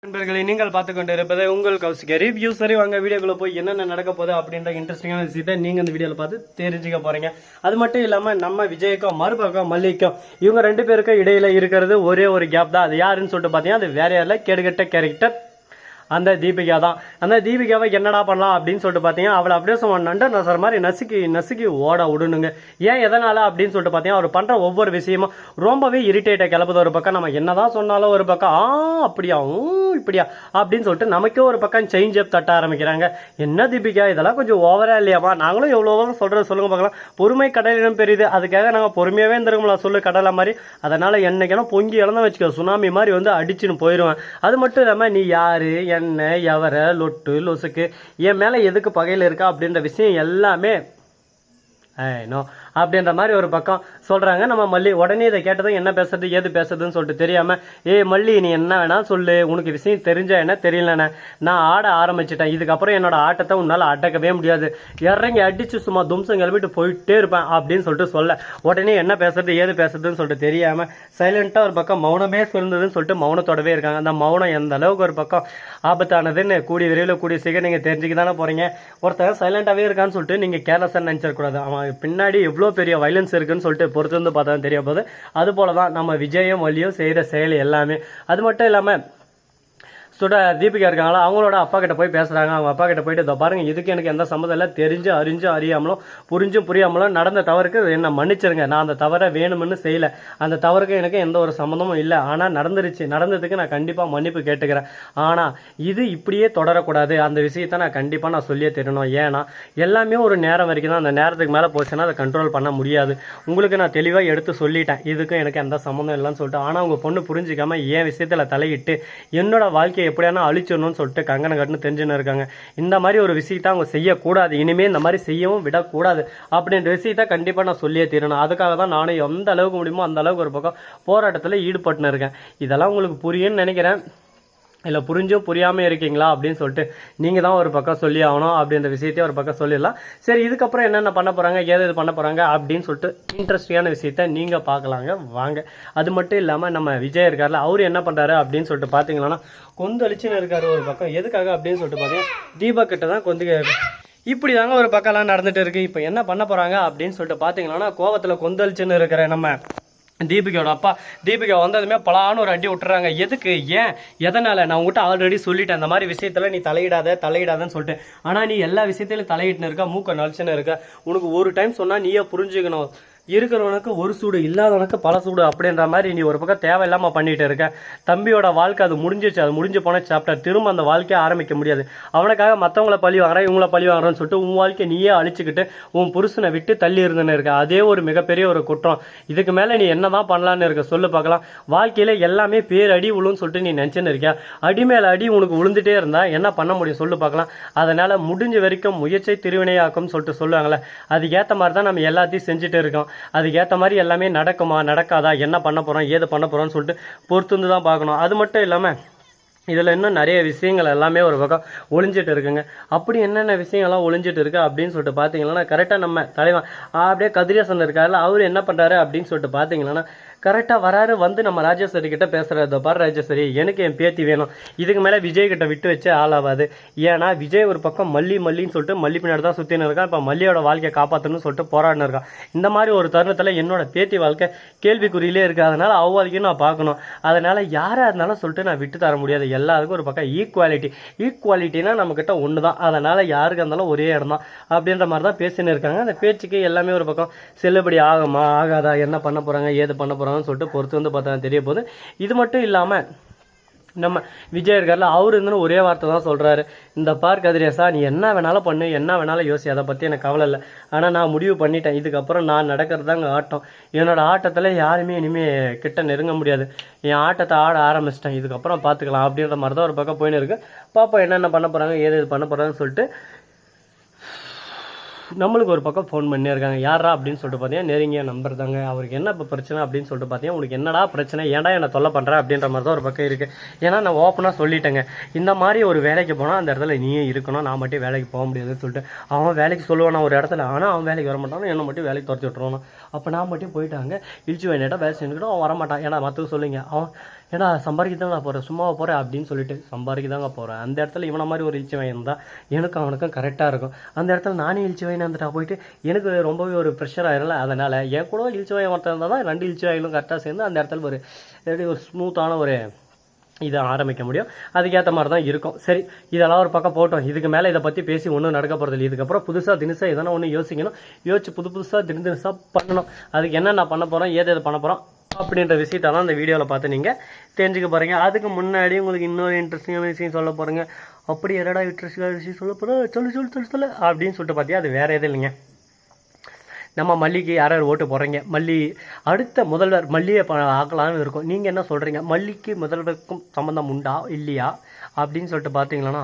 நண்பர்களை நீங்கள் பார்த்து கொண்டு இருப்பது உங்கள் கௌசிக ரிவ்யூ. சரி வாங்க வீடியோக்குள்ள போய் என்னென்ன நடக்க போகுது அப்படின்ற இன்ட்ரெஸ்டிங்கான விஷயத்தை நீங்க இந்த வீடியோல பார்த்து தெரிஞ்சுக்க போறீங்க. அது மட்டும் இல்லாம நம்ம விஜய்க்கும் மறுபக்கம் மல்லிக்கும் இவங்க ரெண்டு பேருக்கும் இடையில இருக்கிறது ஒரே ஒரு கேப் தான். அது யாருன்னு சொல்லிட்டு பாத்தீங்கன்னா அது வேற யாரில் கேடுகட்ட கேரக்டர் அந்த தீபிகா தான். அந்த தீபிகாவை என்னடா பண்ணலாம் அப்படின்னு சொல்லிட்டு பார்த்தீங்கன்னா அவளை அப்படியே நண்ட நசுற மாதிரி நசுக்கி ஓட விடணுங்க. ஏன் எதனால அப்படின்னு சொல்லிட்டு பார்த்தீங்கன்னா அவர் பண்ணுற ஒவ்வொரு விஷயமும் ரொம்பவே இரிட்டேட்டை கிளப்புது. ஒரு பக்கம் நம்ம என்னதான் சொன்னாலும் ஒரு பக்கம் அப்படியா இப்படியா அப்படின்னு சொல்லிட்டு நமக்கே ஒரு பக்கம் சேஞ்ச் அப் தட்ட ஆரம்பிக்கிறாங்க. என்ன தீபிகா இதெல்லாம் கொஞ்சம் ஓவரா இல்லையாமா? நாங்களும் எவ்வளோ சொல்றது சொல்லுங்க பார்க்கலாம். பொறுமை கடலிடம் பெரியுது, அதுக்காக நாங்கள் பொறுமையாவே இருந்திருக்கோம்ல சொல்லு கடலை மாதிரி. அதனால என்னைக்கெல்லாம் பொங்கி இழந்தா வச்சுக்கோ சுனாமி மாதிரி வந்து அடிச்சுன்னு போயிடுவேன். அது மட்டும் இல்லாமல் நீ யாரு என்ன எவரை லொட்டு லொசுக்கு என் மேல எதுக்கு பகையில் இருக்கா அப்படின்ற விஷயம் எல்லாமே அப்படின்ற மாதிரி ஒரு பக்கம் சொல்றாங்க. நம்ம மல்லி உடனே இதை கேட்டதும் என்ன பேசுறது ஏது பேசுறதுன்னு சொல்லிட்டு தெரியாம மல்லி நீ என்ன வேணா சொல்லு, உனக்கு விஷயம் தெரிஞ்சா என்ன தெரியலண்ணே, நான் ஆட ஆரம்பிச்சிட்டேன், இதுக்கப்புறம் என்னோட ஆட்டத்தை உன்னால அடக்கவே முடியாது, இறங்கி அடிச்சு சும்மா தும்சம் கிளம்பிட்டு போயிட்டே இருப்பேன் அப்படின்னு சொல்லிட்டு சொல்ல உடனே என்ன பேசுறது ஏது பேசுறதுன்னு சொல்லிட்டு தெரியாம சைலண்டா ஒரு பக்கம் மௌனமே சொல்லுதுன்னு சொல்லிட்டு மௌனத்தோடவே இருக்காங்க. அந்த மௌனம் எந்த அளவுக்கு ஒரு பக்கம் ஆபத்தானதுன்னு கூடிய விரைவில் கூடிய சீக்கிரம் நீங்க தெரிஞ்சுக்க தானே போறீங்க. ஒருத்தர் சைலண்டாவே இருக்கான்னு சொல்லிட்டு நீங்க கேர்லெஸ்ஸா நினைச்சிடக்கூடாது. அவன் பின்னாடி எவ்வளோ பெரிய வைலன்ஸ் இருக்குன்னு சொல்லிட்டு பொறுத்து வந்து பார்த்தா தெரிய போகுது. அது போலதான் நம்ம விஜயும் வள்ளியும் செய்யற செயல் எல்லாமே. அது மட்டும் இல்லாம தீபிகா இருக்காங்களா அவங்களோட அப்பா கிட்ட போய் பேசுறாங்க. அவங்க அப்பா கிட்ட போயிட்டு பாருங்க இதுக்கு எனக்கு எந்த சம்மந்தம் இல்லை, தெரிஞ்சு அறிஞ்சும் அறியாமலும் புரிஞ்சும் புரியாமலும் நடந்த தவறுக்கு என்ன மன்னிச்சிருங்க, நான் அந்த தவறை வேணும்னு செய்யல, அந்த தவறுக்கு எனக்கு எந்த ஒரு சம்மந்தமும் இல்லை, ஆனா நடந்ததுக்கு நான் கண்டிப்பா மன்னிப்பு கேட்டுக்கிறேன். ஆனா இது இப்படியே தொடரக்கூடாது, அந்த விஷயத்த நான் கண்டிப்பா நான் சொல்லியே தெரியணும். ஏன்னா எல்லாமே ஒரு நேரம் வரைக்கும் தான், அந்த நேரத்துக்கு மேல போச்சுன்னா அதை கண்ட்ரோல் பண்ண முடியாது. உங்களுக்கு நான் தெளிவா எடுத்து சொல்லிட்டேன் இதுக்கும் எனக்கு எந்த சம்மந்தம் இல்லைன்னு சொல்லிட்டு. ஆனா உங்க பொண்ணு புரிஞ்சுக்காம என் விஷயத்துல தலையிட்டு என்னோட வாழ்க்கையை எப்படியான அழிச்சிடணும்னு சொல்லிட்டு கங்கனை கட்டுன்னு தெரிஞ்சுன்னு இருக்காங்க. இந்த மாதிரி ஒரு விஷயத்த அவங்க செய்யக்கூடாது, இனிமே இந்த மாதிரி செய்யவும் விடக்கூடாது அப்படின்ற விஷயத்த கண்டிப்பா நான் சொல்லியே தீரணும். அதுக்காக தான் நானும் எந்த அளவுக்கு முடியுமோ அந்த அளவுக்கு ஒரு பக்கம் போராட்டத்தில் ஈடுபட்டுன்னு இருக்கேன். இதெல்லாம் உங்களுக்கு புரியும்னு நினைக்கிறேன். இல்லை புரிஞ்சும் புரியாமல் இருக்கீங்களா அப்படின்னு சொல்லிட்டு நீங்கள் தான் ஒரு பக்கம் சொல்லி ஆகணும் அப்படின்ற விஷயத்தையும் ஒரு பக்கம் சொல்லிடலாம். சரி இதுக்கப்புறம் என்னென்ன பண்ண போகிறாங்க ஏது பண்ண போகிறாங்க அப்படின்னு சொல்லிட்டு இன்ட்ரெஸ்டிங்கான விஷயத்த நீங்கள் பார்க்கலாங்க வாங்க. அது மட்டும் இல்லாமல் நம்ம விஜய் இருக்கார்ல அவர் என்ன பண்ணுறாரு அப்படின்னு சொல்லிட்டு பார்த்தீங்கன்னா கொந்தளிச்சுன்னு இருக்காரு ஒரு பக்கம். எதுக்காக அப்படின்னு சொல்லிட்டு பார்த்தீங்கன்னா தீபா கிட்ட தான் இப்படி தாங்க ஒரு பக்கம்லாம் நடந்துட்டு இருக்கு. இப்போ என்ன பண்ண போகிறாங்க அப்படின்னு சொல்லிட்டு பார்த்தீங்கன்னா கோவத்தில் கொந்தளிச்சுன்னு இருக்கிற நம்ம தீபிகாவோட அப்பா தீபிகா வந்ததுமே பலான்னு ஒரு அடி விட்டுறாங்க. எதுக்கு ஏன் எதனால நான் உங்ககிட்ட ஆல்ரெடி சொல்லிட்டேன் இந்த மாதிரி விஷயத்துல நீ தலையிடாதன்னு சொல்லிட்டு. ஆனா நீ எல்லா விஷயத்திலும் தலையிட்டுன்னு இருக்க, மூக்க நடிச்சுன்னு இருக்க. உனக்கு ஒரு டைம் சொன்னா நீயே புரிஞ்சுக்கணும், இருக்கிறவனுக்கு ஒரு சூடு இல்லாதவனுக்கு பல சூடு அப்படின்ற மாதிரி நீ ஒரு பக்கம் தேவையில்லாம பண்ணிட்டு இருக்க. தம்பியோட வாழ்க்கை அது முடிஞ்சிச்சு, அது முடிஞ்சு போன சாப்டர், திரும்ப அந்த வாழ்க்கையை ஆரம்பிக்க முடியாது. அவனுக்காக மற்றவங்கள பழி வாங்குறேன் இவங்கள பழி வாங்குறேன்னு சொல்லிட்டு உன் வாழ்க்கையை நீயே அழிச்சுக்கிட்டு உன் புருஷனை விட்டு தள்ளி இருந்துன்னு இருக்க. அதே ஒரு மிகப்பெரிய ஒரு குற்றம். இதுக்கு மேல நீ என்னதான் பண்ணலான்னு இருக்க சொல்லு பார்க்கலாம். வாழ்க்கையில எல்லாமே பேரடி விழுன்னு சொல்லிட்டு நீ நினைச்சுன்னு இருக்கியா? அடி மேல அடி உனக்கு விழுந்துட்டே இருந்தா என்ன பண்ண முடியும் சொல்லு பார்க்கலாம். அதனால முடிஞ்ச வரைக்கும் முயற்சி திருவினையாக்கும் சொல்லிட்டு சொல்லுவாங்களே, அதுக்கேற்ற மாதிரி தான் நம்ம எல்லாத்தையும் செஞ்சுட்டு இருக்கோம். அதுக்கேற்ற மாதிரி எல்லாமே நடக்குமா நடக்காதா என்ன பண்ண போறோம் ஏது பண்ண போறோம்னு சொல்லிட்டு பொறுத்து வந்து தான் பார்க்கணும். அது மட்டும் இல்லாம இதில் இன்னும் நிறைய விஷயங்கள் எல்லாமே ஒரு பக்கம் ஒளிஞ்சிட்டு இருக்குங்க. அப்படி என்னென்ன விஷயங்கள்லாம் ஒளிஞ்சிட்டு இருக்கு அப்படின்னு சொல்லிட்டு பார்த்தீங்கன்னா கரெக்டாக நம்ம தலைவன் அப்படியே கதிரேசன் இருக்காருல அவர் என்ன பண்ணுறாரு அப்படின்னு சொல்லிட்டு பார்த்தீங்கன்னா கரெக்டாக வராரு. வந்து நம்ம ராஜேஸ்வரி கிட்ட பேசுறது, பாரு ராஜேஸ்வரி எனக்கு என் பேத்தி வேணும், இதுக்கு மேலே விஜய் கிட்ட விட்டு வச்சு ஆளாவாது. ஏன்னா விஜய் ஒரு பக்கம் மல்லின்னு சொல்லிட்டு மல்லி பின்னாடி தான் சுற்றின்னு இருக்கான். இப்போ மல்லியோட வாழ்க்கையை காப்பாற்றணும்னு சொல்லிட்டு போராடினு இருக்கான். இந்த மாதிரி ஒரு தருணத்தில் என்னோட பேத்தி வாழ்க்கை கேள்விக்குறியிலே இருக்கு. அதனால அவ வாழ்க்கையும் நான் பார்க்கணும். அதனால யாராக இருந்தாலும் சொல்லிட்டு நான் விட்டு தர முடியாது. எல்லாருக்கும் ஒரு பக்கம் ஈக்குவாலிட்டினா நம்ம கிட்ட ஒன்று தான். அதனால யாருக்கு இருந்தாலும் ஒரே இடம் தான் அப்படின்ற மாதிரி தான் பேசின்னு இருக்காங்க. அந்த பேச்சுக்கு எல்லாமே ஒரு பக்கம் செல்லுபடி ஆகுமா ஆகாதா என்ன பண்ண போறாங்க ஏது பண்ண போறாங்க சொல்லிட்டு பொறுத்து வந்து பார்த்தா தெரிய போகுது. இது மட்டும் இல்லாம நம்ம விஜய் இருக்கார்ல அவரு இருந்தாலும் ஒரே வார்த்தை தான் சொல்றாரு, இந்த பார் கதிரேசா நீ என்ன வேணாலும் பண்ணு என்ன வேணாலும் யோசி, அதை பத்தி எனக்கு கவலை இல்லை, ஆனா நான் முடிவு பண்ணிட்டேன் இதுக்கப்புறம் நான் நடக்கிறது தாங்க ஆட்டம், என்னோட ஆட்டத்துல யாருமே இனிமே கிட்ட நெருங்க முடியாது, என் ஆட்டத்தை ஆட ஆரம்பிச்சிட்டேன், இதுக்கப்புறம் பாத்துக்கலாம் அப்படின்ற மாதிரி தான் ஒரு பக்கம் போயின்னு இருக்கு. பாப்பா என்னென்ன பண்ண போறாங்க ஏது பண்ண போறாங்கன்னு சொல்லிட்டு நம்மளுக்கு ஒரு பக்கம் ஃபோன் பண்ணி இருக்காங்க. யாரா அப்படின்னு சொல்லிட்டு பார்த்தீங்கன்னா நெருங்கிய நம்பர் தாங்க. அவருக்கு என்ன இப்போ பிரச்சனை அப்படின்னு சொல்லிட்டு பார்த்தீங்கன்னா உனக்கு என்னடா பிரச்சனை ஏன்டா என்னை தொல்லை பண்ணுறேன் அப்படின்ற மாதிரி தான் ஒரு பக்கம் இருக்குது. ஏன்னா நான் ஓப்பனாக சொல்லிட்டேங்க இந்த மாதிரி ஒரு வேலைக்கு போனால் அந்த இடத்துல நீயே இருக்கணும், நான் மட்டும் வேலைக்கு போக முடியாதுன்னு சொல்லிட்டு. அவன் வேலைக்கு சொல்லுவான் ஒரு இடத்துல, ஆனால் அவன் வேலைக்கு வர மாட்டான், என்னை மட்டும் வேலைக்கு துரத்தி விட்டுருவான். அப்போ நான் மட்டும் போயிட்டாங்க இழிச்சு வேணாட்டா வேலை செஞ்சுக்கிட்டோம் அவன் வரமாட்டான். ஏன்னா மற்றவங்க சொல்லுங்க அவன் ஏன்னா சம்பாதிக்க தான் நான் போகிறேன், சும்மாவை போகிறேன் அப்படின்னு சொல்லிட்டு சம்பாதிக்க தாங்க போகிறேன். அந்த இடத்துல இவனை மாதிரி ஒரு இழிச்சு இருந்தால் எனக்கும் அவனுக்கும் கரெக்டாக இருக்கும். அந்த இடத்துல நானே இழிச்சு வந்துட்டா போயிட்டு எனக்கு ரொம்பவே ஒரு ப்ரெஷர் ஆயிரல. அதனால் என் கூட இழிச்சு வாய் ஒருத்தர் இருந்தால் தான் 2 இழிச்சு வாயிலும் கரெக்டாக சேர்ந்து அந்த இடத்துல ஒரு எப்படி ஒரு ஸ்மூத்தான ஒரு இதை ஆரம்பிக்க முடியும். அதுக்கேற்ற மாதிரி தான் இருக்கும். சரி, இதெல்லாம் ஒரு பக்கம் போட்டோம். இதுக்கு மேலே இதை பற்றி பேசி ஒன்றும் நடக்க போகிறதில்ல. இதுக்கப்புறம் புதுசாக தினசாக எதனா ஒன்று யோசிக்கணும். யோசிச்சு புதுசாக தினசாக பண்ணணும். அதுக்கு என்ன நான் பண்ண போகிறோம், ஏது பண்ண போகிறோம் அப்படின்ற விஷயத்தை தான் இந்த வீடியோவில் பார்த்து நீங்கள் தெரிஞ்சுக்க போகிறீங்க. அதுக்கு முன்னாடி உங்களுக்கு இன்னொரு இன்ட்ரெஸ்டிங்கான விஷயம் சொல்ல போகிறேங்க. அப்படி என்னடா இன்ட்ரெஸ்டிங்கான விஷயம் சொல்ல போகிறோம், சொல்லு அப்படின்னு சொல்லிட்டு பார்த்தியா, அது வேறு எதுவும் இல்லைங்க. நம்ம மல்லிக்கு யார் ஓட்டு போடுறீங்க, மல்லி அடுத்த முதல்வர் மல்லியை ஆக்கலாம்னு இருக்கும். நீங்கள் என்ன சொல்கிறீங்க, மல்லிக்கு முதல்வருக்கும் சம்மந்தம் உண்டா இல்லையா அப்படின்னு சொல்லிட்டு பார்த்தீங்களா,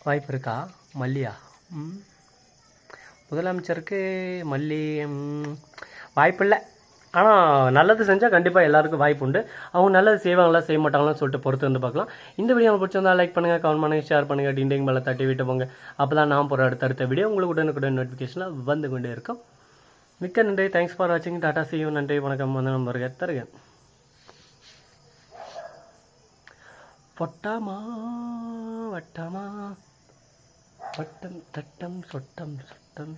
வாய்ப்பு இருக்கா மல்லியா முதலமைச்சருக்கு? மல்லி வாய்ப்பு இல்லை. ஆனால் நல்லது செஞ்சால் கண்டிப்பாக எல்லாருக்கும் வாய்ப்பு உண்டு. அவங்க நல்லது செய்வாங்களா செய்ய மாட்டாங்களான்னு சொல்லிட்டு பொறுத்து வந்து பார்க்கலாம். இந்த வீடியோ உங்களுக்கு பிடிச்சிருந்தா லைக் பண்ணுங்கள், கமெண்ட் பண்ணுங்கள், ஷேர் பண்ணுங்கள், டிண்டிங் மேலே தட்டி விட்டு போங்க. அப்போ தான் நான் போகிற அடுத்த வீடியோ உங்களுக்கு உடனுக்குடன் நோட்டிஃபிகேஷனில் வந்து கொண்டே இருக்கும். மிக்க நன்றி. தேங்க்ஸ் ஃபார் வாட்சிங். Tata C you. நன்றி, வணக்கம். வந்து நம்பருக்கு தருக பொட்டாமா வட்டமா வட்டம் தட்டம் சொட்டம் சொட்டம்